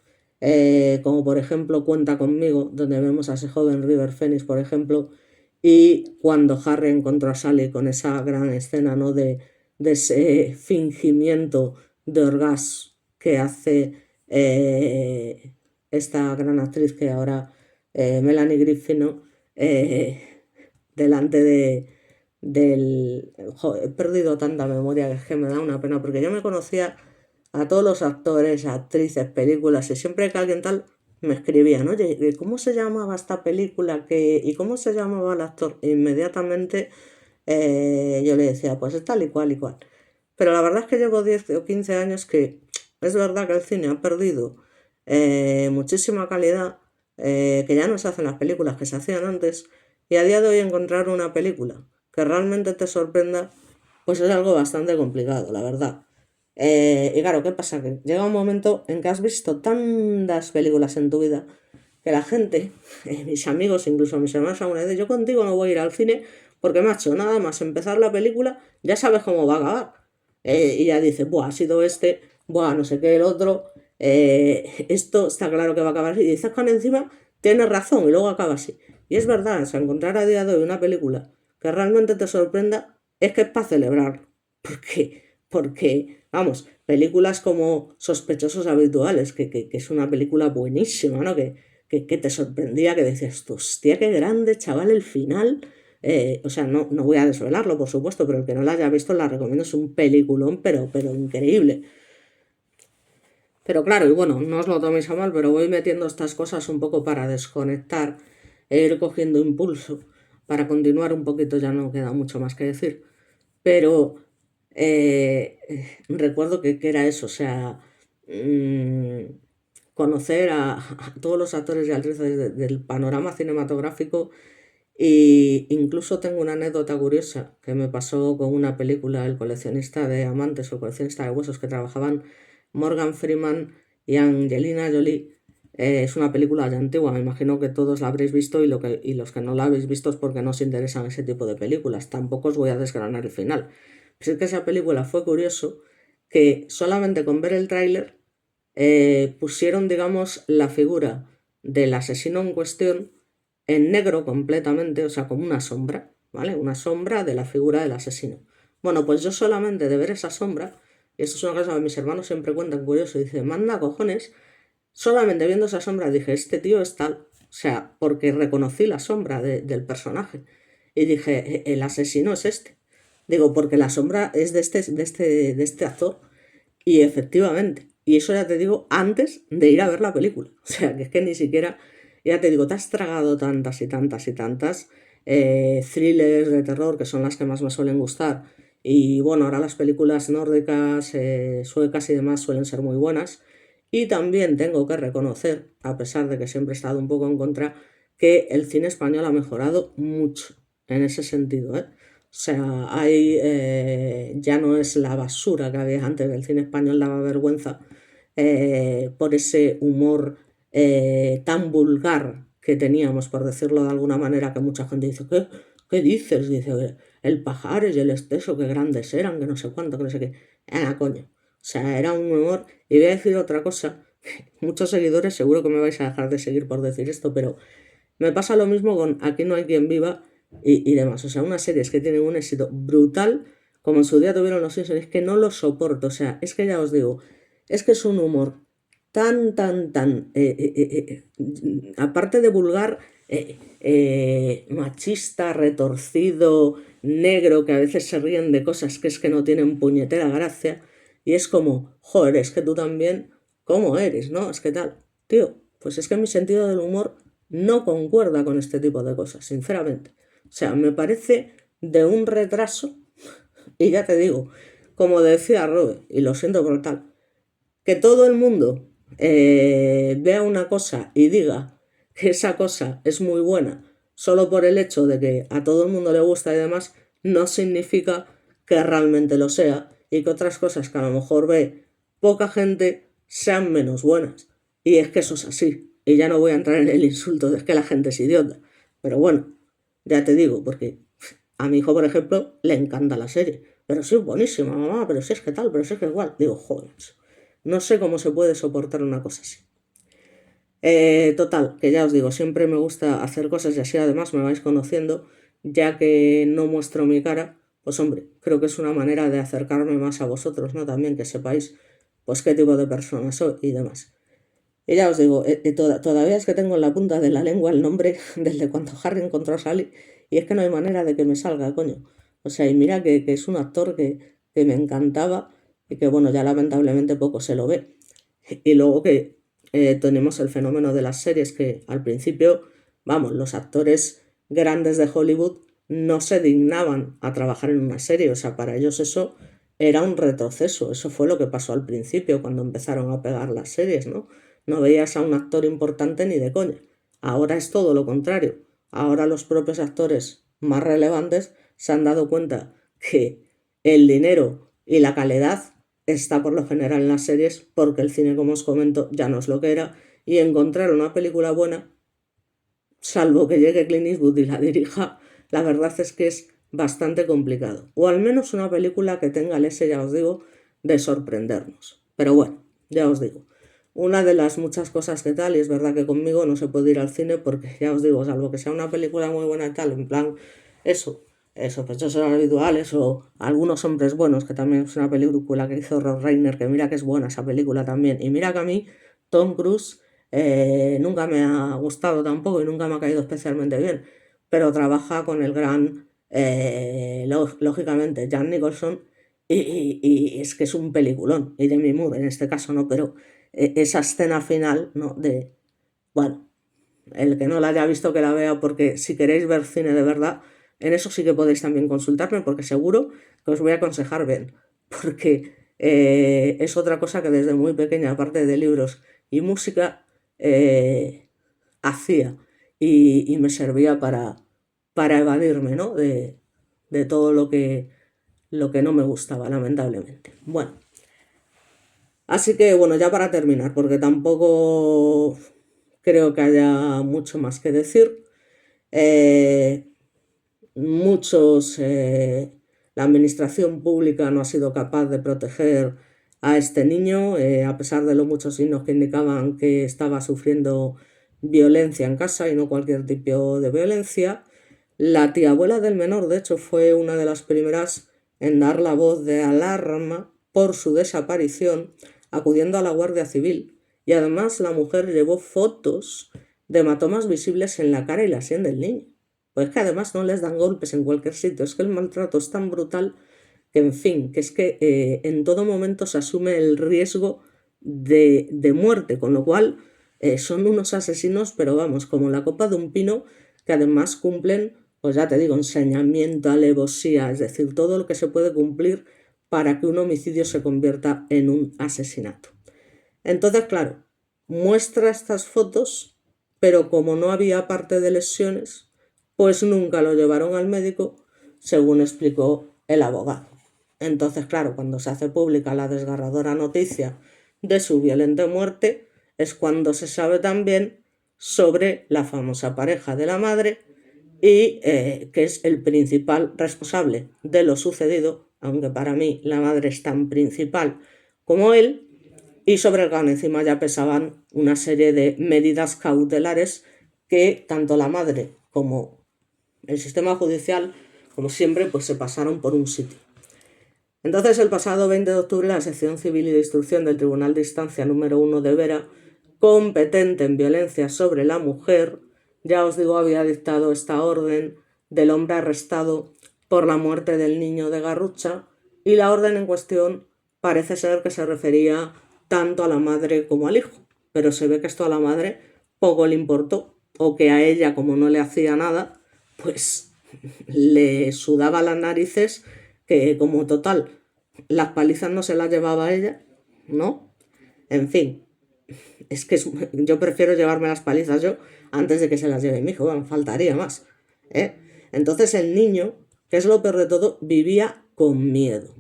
como por ejemplo Cuenta conmigo, donde vemos a ese joven River Phoenix, por ejemplo, y cuando Harry encontró a Sally con esa gran escena, ¿no? de ese fingimiento de orgasmo que hace esta gran actriz que ahora, Melanie Griffith, ¿no? Delante del... He perdido tanta memoria que es que me da una pena, porque yo me conocía a todos los actores, actrices, películas, y siempre que alguien tal me escribían, oye, ¿cómo se llamaba esta película? ¿Y cómo se llamaba el actor? Inmediatamente yo le decía, pues es tal y cual y cual. Pero la verdad es que llevo 10 o 15 años que es verdad que el cine ha perdido muchísima calidad, que ya no se hacen las películas que se hacían antes, y a día de hoy encontrar una película que realmente te sorprenda, pues es algo bastante complicado, la verdad. Y claro, ¿qué pasa? Que llega un momento en que has visto tantas películas en tu vida que la gente, mis amigos, incluso mis hermanos alguna vez, yo contigo no voy a ir al cine porque, macho, nada más empezar la película, ya sabes cómo va a acabar. Y ya dices, buah, ha sido este, buah, no sé qué, el otro, esto está claro que va a acabar así. Y dices con encima, tienes razón, y luego acaba así. Y es verdad, o sea, encontrar a día de hoy una película que realmente te sorprenda, es que es para celebrar. Porque, vamos, películas como Sospechosos Habituales, que es una película buenísima, ¿no? Que te sorprendía, que decías, hostia, qué grande, chaval, el final. O sea, no voy a desvelarlo, por supuesto, pero el que no la haya visto la recomiendo, es un peliculón, pero increíble. Pero claro, y bueno, no os lo toméis a mal, pero voy metiendo estas cosas un poco para desconectar e ir cogiendo impulso. Para continuar un poquito ya no queda mucho más que decir. Pero recuerdo que era eso, o sea, conocer a todos los actores y actrices del panorama cinematográfico. Y incluso tengo una anécdota curiosa que me pasó con una película, El coleccionista de amantes o el coleccionista de huesos, que trabajaban Morgan Freeman y Angelina Jolie. Es una película ya antigua, me imagino que todos la habréis visto y los que no la habéis visto es porque no os interesan ese tipo de películas. Tampoco os voy a desgranar el final. Pues es que esa película fue curioso que solamente con ver el tráiler pusieron, digamos, la figura del asesino en cuestión en negro completamente, o sea, como una sombra, ¿vale? Una sombra de la figura del asesino. Bueno, pues yo solamente de ver esa sombra, y esto es una cosa que mis hermanos siempre cuentan curioso, y dicen, manda cojones, solamente viendo esa sombra dije, este tío es tal, o sea, porque reconocí la sombra del personaje, y dije, el asesino es este. Digo, porque la sombra es de este actor, y efectivamente, y eso ya te digo antes de ir a ver la película. O sea, que es que ni siquiera, ya te digo, te has tragado tantas y tantas y tantas thrillers de terror, que son las que más me suelen gustar. Y bueno, ahora las películas nórdicas, suecas y demás suelen ser muy buenas. Y también tengo que reconocer, a pesar de que siempre he estado un poco en contra, que el cine español ha mejorado mucho en ese sentido, ¿eh? O sea, ya no es la basura que había antes, el cine español daba vergüenza por ese humor tan vulgar que teníamos, por decirlo de alguna manera, que mucha gente dice, ¿qué dices? Dice, el Pajares y el Esteso, qué grandes eran, que no sé cuánto, que no sé qué. Coño. O sea, era un humor. Y voy a decir otra cosa, muchos seguidores seguro que me vais a dejar de seguir por decir esto, pero me pasa lo mismo con Aquí no hay quien viva y demás. O sea, unas series que tienen un éxito brutal, como en su día tuvieron los Simpsons, es que no lo soporto. O sea, es que ya os digo, es que es un humor aparte de vulgar, machista, retorcido, negro, que a veces se ríen de cosas que es que no tienen puñetera gracia. Y es como, joder, es que tú también, ¿cómo eres, no? Es que tal, tío, pues es que mi sentido del humor no concuerda con este tipo de cosas, sinceramente. O sea, me parece de un retraso, y ya te digo, como decía Robert, y lo siento por tal, que todo el mundo vea una cosa y diga que esa cosa es muy buena solo por el hecho de que a todo el mundo le gusta y demás, no significa que realmente lo sea y que otras cosas que a lo mejor ve poca gente sean menos buenas. Y es que eso es así. Y ya no voy a entrar en el insulto de que la gente es idiota. Pero bueno, ya te digo, porque a mi hijo, por ejemplo, le encanta la serie. Pero sí, es buenísima, mamá, pero si es que tal, pero si es que igual. Digo, joder, no sé cómo se puede soportar una cosa así. Total, que ya os digo, siempre me gusta hacer cosas y así además me vais conociendo, ya que no muestro mi cara, pues hombre, creo que es una manera de acercarme más a vosotros, ¿no? También que sepáis, pues qué tipo de persona soy y demás. Y ya os digo, todavía es que tengo en la punta de la lengua el nombre desde cuando Harry encontró a Sally, y es que no hay manera de que me salga, coño. O sea, y mira que es un actor que me encantaba y que, bueno, ya lamentablemente poco se lo ve. Y luego que tenemos el fenómeno de las series que al principio, vamos, los actores grandes de Hollywood no se dignaban a trabajar en una serie, o sea, para ellos eso era un retroceso, eso fue lo que pasó al principio cuando empezaron a pegar las series, ¿no? No veías a un actor importante ni de coña. Ahora es todo lo contrario. Ahora los propios actores más relevantes se han dado cuenta que el dinero y la calidad está por lo general en las series porque el cine, como os comento, ya no es lo que era y encontrar una película buena, salvo que llegue Clint Eastwood y la dirija, la verdad es que es bastante complicado. O al menos una película que tenga el ese, ya os digo, de sorprendernos. Pero bueno, ya os digo. Una de las muchas cosas que tal, y es verdad que conmigo no se puede ir al cine porque ya os digo, salvo que sea una película muy buena y tal, en plan, eso, sospechosos habituales o Algunos hombres buenos, que también es una película que hizo Rob Reiner, que mira que es buena esa película también. Y mira que a mí, Tom Cruise, nunca me ha gustado tampoco y nunca me ha caído especialmente bien, pero trabaja con el gran, lógicamente, Jack Nicholson, y es que es un peliculón, y Demi Moore en este caso no, pero esa escena final, ¿no? Bueno, el que no la haya visto que la vea, porque si queréis ver cine de verdad, en eso sí que podéis también consultarme, porque seguro que os voy a aconsejar bien, porque es otra cosa que desde muy pequeña, aparte de libros y música, hacía y me servía para evadirme, ¿no? De todo lo que no me gustaba, lamentablemente. Bueno, así que bueno, ya para terminar, porque tampoco creo que haya mucho más que decir. La administración pública no ha sido capaz de proteger a este niño, a pesar de los muchos signos que indicaban que estaba sufriendo violencia en casa y no cualquier tipo de violencia. La tía abuela del menor, de hecho, fue una de las primeras en dar la voz de alarma por su desaparición, acudiendo a la Guardia Civil. Y además la mujer llevó fotos de hematomas visibles en la cara y la sien del niño. Pues que además no les dan golpes en cualquier sitio, es que el maltrato es tan brutal que, en fin, que es que en todo momento se asume el riesgo de muerte, con lo cual son unos asesinos, pero vamos, como la copa de un pino, que además cumplen, pues ya te digo, ensañamiento, alevosía, es decir, todo lo que se puede cumplir para que un homicidio se convierta en un asesinato. Entonces, claro, muestra estas fotos, pero como no había parte de lesiones, pues nunca lo llevaron al médico, según explicó el abogado. Entonces, claro, cuando se hace pública la desgarradora noticia de su violenta muerte, es cuando se sabe también sobre la famosa pareja de la madre y que es el principal responsable de lo sucedido, aunque para mí la madre es tan principal como él, y sobre el que encima ya pesaban una serie de medidas cautelares que tanto la madre como el sistema judicial, como siempre, pues se pasaron por un sitio. Entonces, el pasado 20 de octubre, la sección civil y de instrucción del Tribunal de Instancia número 1 de Vera, competente en violencia sobre la mujer, ya os digo, había dictado esta orden del hombre arrestado por la muerte del niño de Garrucha, y la orden en cuestión parece ser que se refería tanto a la madre como al hijo, pero se ve que esto a la madre poco le importó, o que a ella, como no le hacía nada, pues le sudaba las narices, que como total las palizas no se las llevaba ella, ¿no? En fin, es que yo prefiero llevarme las palizas yo antes de que se las lleve mi hijo, bueno, faltaría más, ¿eh? Entonces el niño, que es lo peor de todo, vivía con miedo,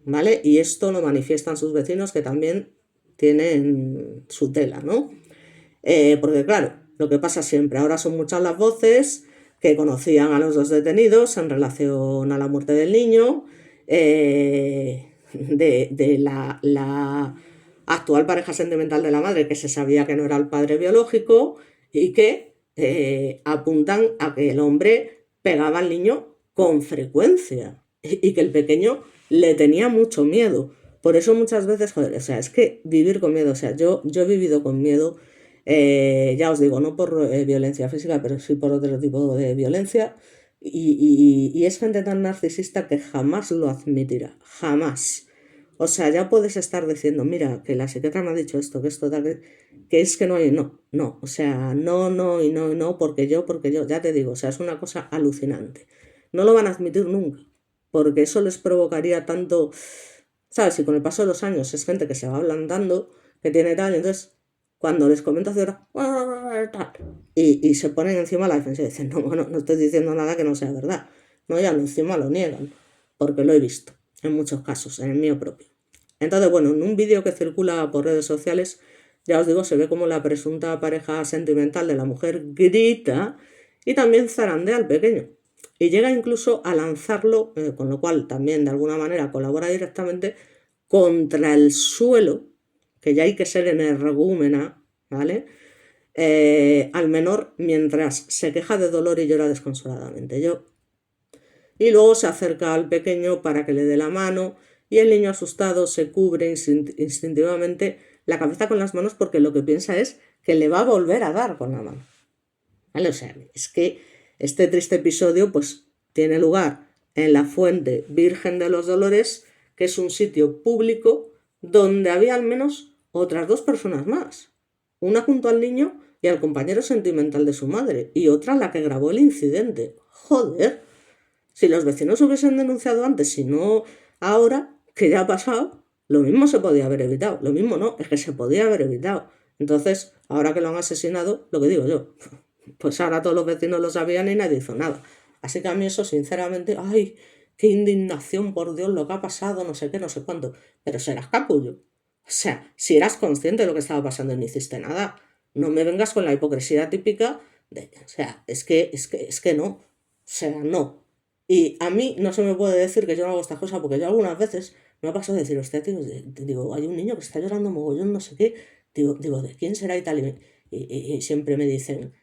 ¿vale? Y esto lo manifiestan sus vecinos, que también tienen su tela, ¿no? Porque claro, lo que pasa siempre, ahora son muchas las voces que conocían a los dos detenidos en relación a la muerte del niño, de la actual pareja sentimental de la madre, que se sabía que no era el padre biológico, y que apuntan a que el hombre pegaba al niño con frecuencia y que el pequeño le tenía mucho miedo. Por eso muchas veces, joder, o sea, es que vivir con miedo, o sea, yo he vivido con miedo, ya os digo, no por violencia física, pero sí por otro tipo de violencia, y es gente tan narcisista que jamás lo admitirá, jamás. O sea, ya puedes estar diciendo, mira, que la psiquiatra me ha dicho esto, que esto, que es que no hay, no, o sea, no, y no, porque yo, ya te digo, o sea, es una cosa alucinante. No lo van a admitir nunca, porque eso les provocaría tanto, ¿sabes? Y con el paso de los años es gente que se va ablandando, que tiene tal, y entonces cuando les comentas de ahora, y se ponen encima la defensa y dicen, no, bueno, no estoy diciendo nada que no sea verdad. No, ya encima lo niegan, porque lo he visto en muchos casos, en el mío propio. Entonces, bueno, en un vídeo que circula por redes sociales, ya os digo, se ve como la presunta pareja sentimental de la mujer grita y también zarandea al pequeño. Y llega incluso a lanzarlo, con lo cual también de alguna manera colabora directamente contra el suelo, que ya hay que ser energúmena, ¿vale? Al menor mientras se queja de dolor y llora desconsoladamente. Y luego se acerca al pequeño para que le dé la mano y el niño asustado se cubre instintivamente la cabeza con las manos porque lo que piensa es que le va a volver a dar con la mano. ¿Vale? O sea, es que este triste episodio pues tiene lugar en la Fuente Virgen de los Dolores, que es un sitio público donde había al menos otras dos personas más. Una junto al niño y al compañero sentimental de su madre, y otra la que grabó el incidente. Joder, si los vecinos hubiesen denunciado antes, si no ahora, que ya ha pasado, lo mismo se podía haber evitado. Lo mismo no, es que se podía haber evitado. Entonces, ahora que lo han asesinado, lo que digo yo, pues ahora todos los vecinos lo sabían y nadie hizo nada. Así que a mí eso, sinceramente, ay, qué indignación, por Dios, lo que ha pasado, no sé qué, no sé cuánto. Pero serás capullo. O sea, si eras consciente de lo que estaba pasando y no hiciste nada, no me vengas con la hipocresía típica de, o sea, es que no, o sea, no. Y a mí no se me puede decir que yo no hago estas cosas, porque yo algunas veces me ha pasado de decir, hostia, tío, digo, hay un niño que está llorando mogollón, no sé qué, digo, ¿de quién será y tal? Y siempre me dicen,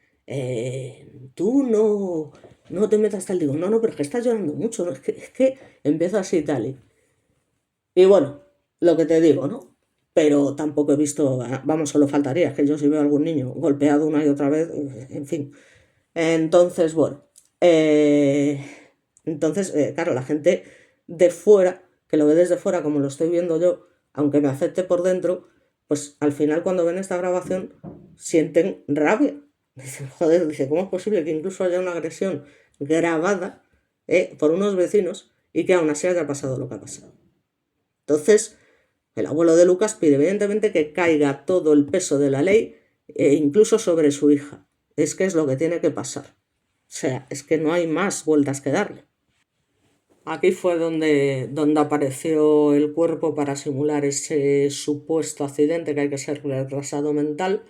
tú no te metas tal, digo, no, pero es que estás llorando mucho, ¿no? Es que empiezo así y tal. Y bueno, lo que te digo, ¿no? Pero tampoco he visto, vamos, solo faltaría, es que yo si veo a algún niño golpeado una y otra vez, en fin. Entonces, bueno, claro, la gente de fuera, que lo ve desde fuera como lo estoy viendo yo, aunque me afecte por dentro, pues al final cuando ven esta grabación sienten rabia. Dicen, joder, dice, ¿cómo es posible que incluso haya una agresión grabada por unos vecinos y que aún así haya pasado lo que ha pasado? Entonces, el abuelo de Lucas pide evidentemente que caiga todo el peso de la ley, incluso sobre su hija. Es que es lo que tiene que pasar. O sea, es que no hay más vueltas que darle. Aquí fue donde apareció el cuerpo para simular ese supuesto accidente, que hay que ser retrasado mental.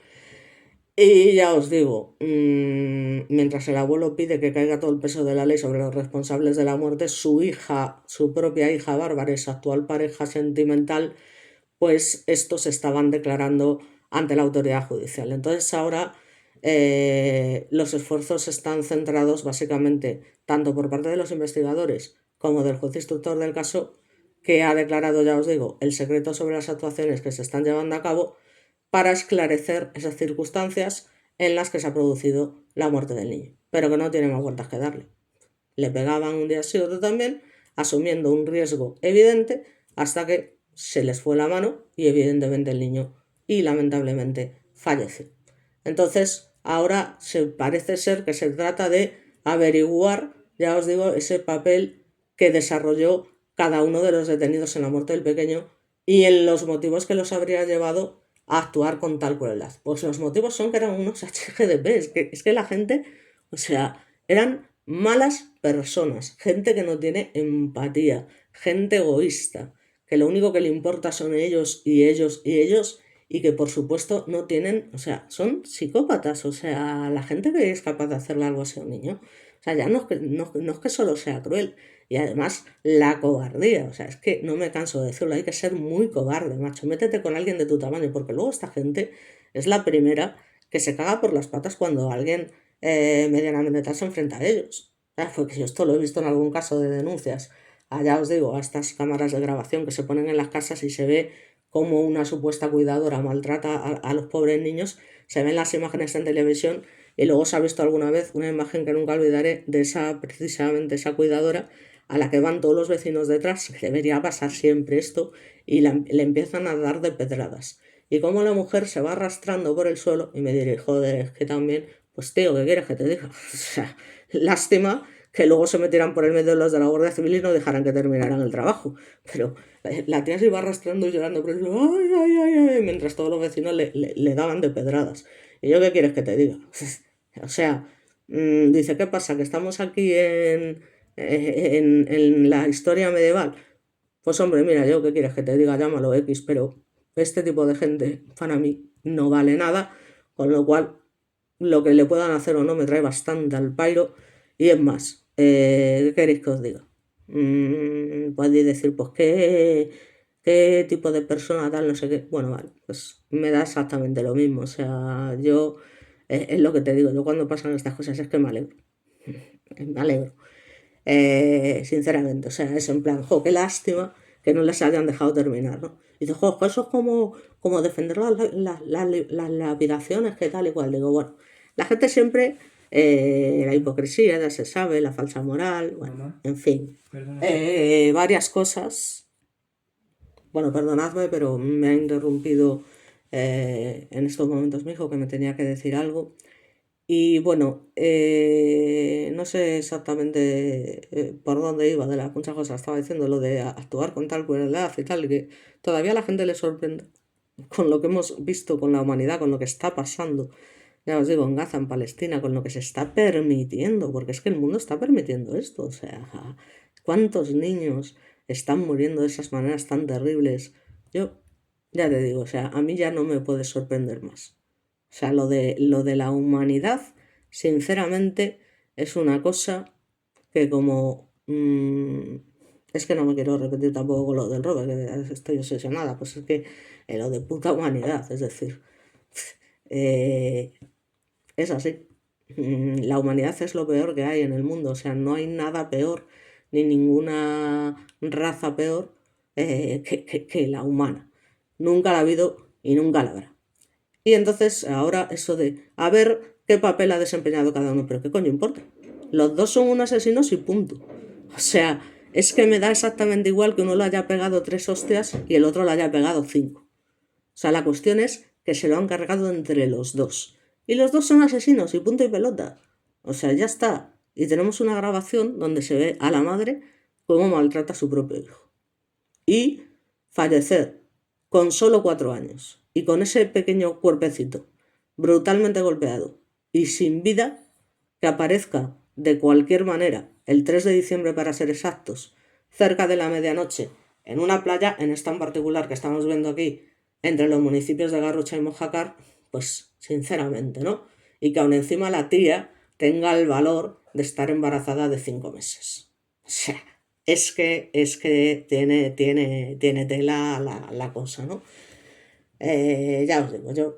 Y ya os digo, mientras el abuelo pide que caiga todo el peso de la ley sobre los responsables de la muerte, su hija, su propia hija Bárbara, esa actual pareja sentimental, pues estos estaban declarando ante la autoridad judicial. Entonces ahora los esfuerzos están centrados básicamente tanto por parte de los investigadores como del juez instructor del caso, que ha declarado, ya os digo, el secreto sobre las actuaciones que se están llevando a cabo para esclarecer esas circunstancias en las que se ha producido la muerte del niño, pero que no tiene más vueltas que darle. Le pegaban un día sí, otro también, asumiendo un riesgo evidente hasta que se les fue la mano y evidentemente el niño y lamentablemente falleció. Entonces, ahora parece ser que se trata de averiguar, ya os digo, ese papel que desarrolló cada uno de los detenidos en la muerte del pequeño y en los motivos que los habría llevado a actuar con tal crueldad. Pues los motivos son que eran unos HGDP, es que la gente, o sea, eran malas personas, gente que no tiene empatía, gente egoísta, que lo único que le importa son ellos y ellos y ellos, y que por supuesto no tienen, o sea, son psicópatas, o sea, la gente que es capaz de hacerle algo así a un niño, o sea, ya no es que solo sea cruel, y además la cobardía, o sea, es que no me canso de decirlo, hay que ser muy cobarde, macho, métete con alguien de tu tamaño, porque luego esta gente es la primera que se caga por las patas cuando alguien medianamente tal se enfrenta a ellos. Porque yo esto lo he visto en algún caso de denuncias. Allá os digo, a estas cámaras de grabación que se ponen en las casas y se ve cómo una supuesta cuidadora maltrata a los pobres niños, se ven las imágenes en televisión y luego se ha visto alguna vez una imagen que nunca olvidaré de precisamente esa cuidadora a la que van todos los vecinos detrás, que debería pasar siempre esto, y le empiezan a dar de pedradas. Y cómo la mujer se va arrastrando por el suelo y me diré, joder, es que también, pues tío, ¿qué quieres que te diga? O sea, lástima que luego se metieran por el medio de los de la Guardia Civil y no dejaran que terminaran el trabajo. Pero la tía se iba arrastrando y llorando por el suelo, ay, ay, ay, ay, mientras todos los vecinos le daban de pedradas. ¿Y yo qué quieres que te diga? O sea, dice, ¿qué pasa? ¿Que estamos aquí en la historia medieval? Pues hombre, mira, yo qué quieres que te diga, llámalo X, pero este tipo de gente para mí no vale nada, con lo cual lo que le puedan hacer o no me trae bastante al pairo. Y es más, ¿qué queréis que os diga? Podéis decir, pues, ¿qué tipo de persona tal, no sé qué? Bueno, vale, pues me da exactamente lo mismo. O sea, yo, es lo que te digo, yo cuando pasan estas cosas es que me alegro. Me alegro. Sinceramente, o sea, es en plan, jo, qué lástima que no les hayan dejado terminar, ¿no? Y dice, jo, eso es como defender las lapidaciones, que tal y cual. Digo, bueno, la gente siempre, la hipocresía, ya se sabe, la falsa moral, bueno, Mamá, en fin, perdona. varias cosas. Bueno, perdonadme, pero me ha interrumpido en estos momentos mi hijo que me tenía que decir algo. Y bueno, no sé exactamente por dónde iba de las muchas cosas. Estaba diciendo lo de actuar con tal crueldad y tal, y que todavía a la gente le sorprende con lo que hemos visto con la humanidad, con lo que está pasando. Ya os digo, en Gaza, en Palestina, con lo que se está permitiendo, porque es que el mundo está permitiendo esto. O sea, ¿cuántos niños están muriendo de esas maneras tan terribles? Yo ya te digo, o sea, a mí ya no me puede sorprender más. O sea, lo de la humanidad, sinceramente, es una cosa que como... es que no me quiero repetir tampoco con lo del Robert, que estoy obsesionada, pues es que lo de puta humanidad, es decir, es así. La humanidad es lo peor que hay en el mundo, o sea, no hay nada peor, ni ninguna raza peor que la humana. Nunca la ha habido y nunca la habrá. Y entonces ahora eso de a ver qué papel ha desempeñado cada uno, pero qué coño importa. Los dos son unos asesinos y punto. O sea, es que me da exactamente igual que uno le haya pegado 3 hostias y el otro le haya pegado 5. O sea, la cuestión es que se lo han cargado entre los dos. Y los dos son asesinos y punto y pelota. O sea, ya está. Y tenemos una grabación donde se ve a la madre cómo maltrata a su propio hijo. Y fallecer con solo 4 años y con ese pequeño cuerpecito brutalmente golpeado y sin vida, que aparezca de cualquier manera el 3 de diciembre para ser exactos, cerca de la medianoche, en una playa, en esta en particular que estamos viendo aquí, entre los municipios de Garrucha y Mojácar, pues sinceramente, ¿no? Y que aún encima la tía tenga el valor de estar embarazada de 5 meses. O sea, es que tiene tela la cosa, ¿no? Ya os digo, yo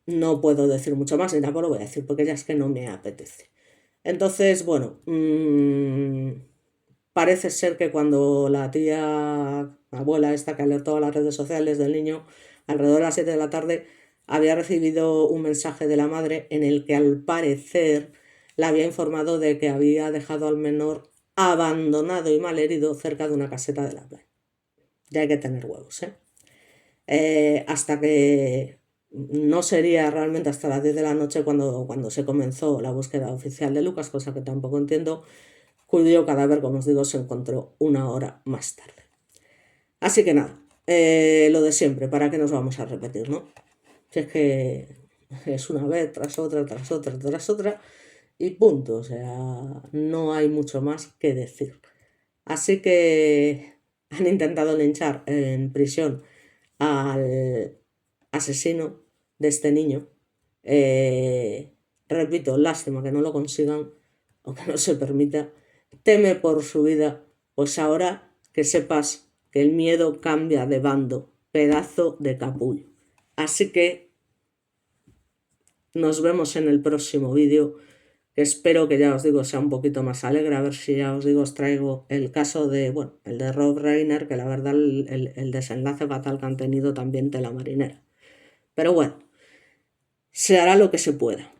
no puedo decir mucho más, ni tampoco lo voy a decir, porque ya es que no me apetece. Entonces, bueno, parece ser que cuando la tía abuela esta que alertó a las redes sociales del niño, alrededor de las 7 de la tarde, había recibido un mensaje de la madre en el que al parecer la había informado de que había dejado al menor abandonado y malherido cerca de una caseta de la playa. Ya hay que tener huevos, hasta que no sería realmente hasta las 10 de la noche cuando se comenzó la búsqueda oficial de Lucas, cosa que tampoco entiendo, cuyo cadáver, como os digo, se encontró 1 hora más tarde. Así que nada, lo de siempre, ¿para qué nos vamos a repetir, no? Si es que es una vez tras otra, tras otra, tras otra, y punto, o sea, no hay mucho más que decir. Así que han intentado linchar en prisión al asesino de este niño. Repito, lástima que no lo consigan o que no se permita. Teme por su vida, pues ahora que sepas que el miedo cambia de bando, pedazo de capullo. Así que nos vemos en el próximo vídeo, que espero que ya os digo sea un poquito más alegre, a ver si ya os digo os traigo el caso de, bueno, el de Rob Reiner, que la verdad el desenlace fatal que han tenido también tela marinera. Pero bueno, se hará lo que se pueda.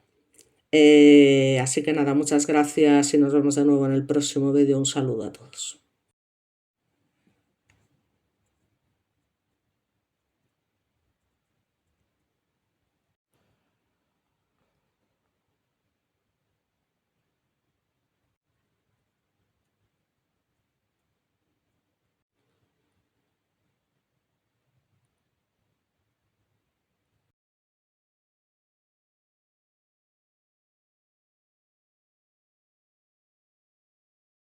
Así que nada, muchas gracias y nos vemos de nuevo en el próximo vídeo. Un saludo a todos.